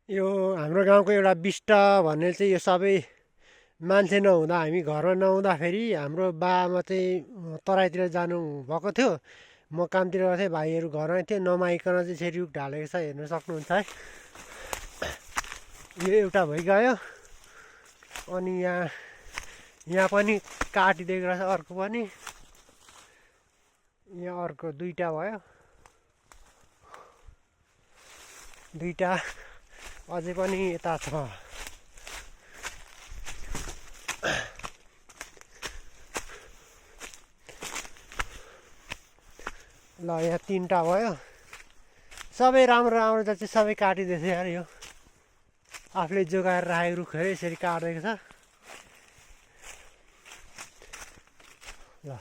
यो हाम्रो गाउँको एउटा बिष्ट भन्ने चाहिँ यो सबै मान्छे नहुँदा हामी घरमा नहुँदाखेरि हाम्रो बामा चाहिँ तराईतिर जानु भएको थियो। म कामतिर गएको थिएँ, भाइहरू घरमा थियो। नमाइकन चाहिँ यसरी रुख ढालेको छ, हेर्न सक्नुहुन्छ है। यो एउटा भइगयो। अनि यहाँ पनि काटिदिएको रहेछ, अर्को पनि यहाँ अर्को दुईटा भयो। दुईटा अझै पनि यता छ। ल यहाँ तीनटा भयो। सबै राम्रो राम्रो चाहिँ सबै काटिदिएछ यार। यो आफूले जोगाएर राखेको रुखहरू यसरी काटेको छ। ल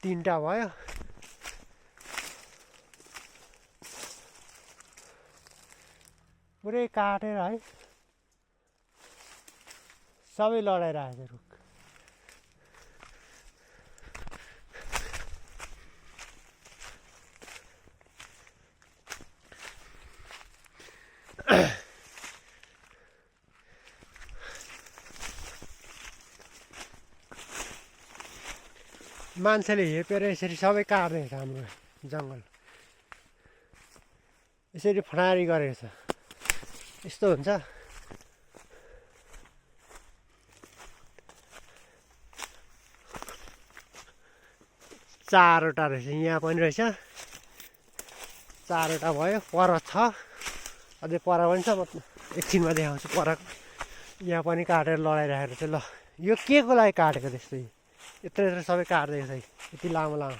तीनटा भयो। पुरै काटेर है सबै लडाइरहेको छ रुख। मान्छेले हेपेर यसरी सबै काट्दैछ हाम्रो जङ्गल। यसरी फडारी गरेको छ। यस्तो हुन्छ। चारवटा रहेछ, यहाँ पनि रहेछ। चारवटा भयो। पर छ, अझै पर पनि छ। म एकछिनमा देखाउँछु पर। यहाँ पनि काटेर लडाइरहेको रहेछ। ल यो के को लागि काटेको त्यस्तै यत्रो यत्रो सबै काट्दैछ यति लामो लामो।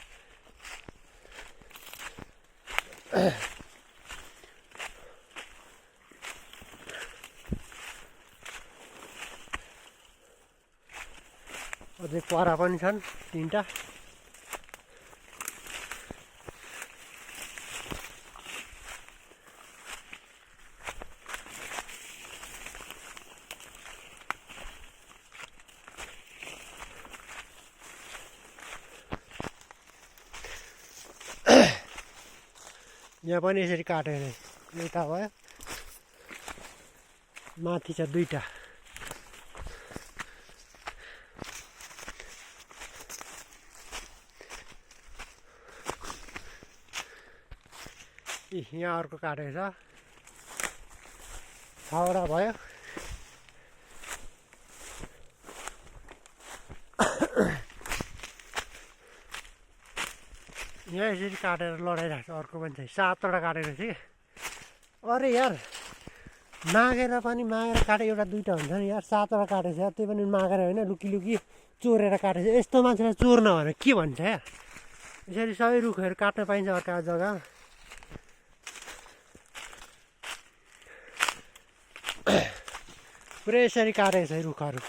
अझै परा पनि छन् तीनटा। यहाँ पनि यसरी काटेर एउटा भयो। माथि छ दुईटा। यहाँ अर्को काटेको छ। 6वटा भयो। यहाँ यसरी काटेर लडाइरहेको छ। अर्को पनि छ। 7वटा काटेको थिएँ कि। अरे यार मागेर पनि मागेर काटे एउटा दुईटा हुन्छ नि यार। 7वटा काटेको छ यार, त्यही पनि मागेर होइन, लुकी लुकी चोरेर काटेको छ। यस्तो मान्छेलाई चोर नभएर के भन्छ यार। यसरी सबै रुखहरू काट्न पाइन्छ अर्को जग्गा। पुरै यसरी काटेको छ रुखहरू।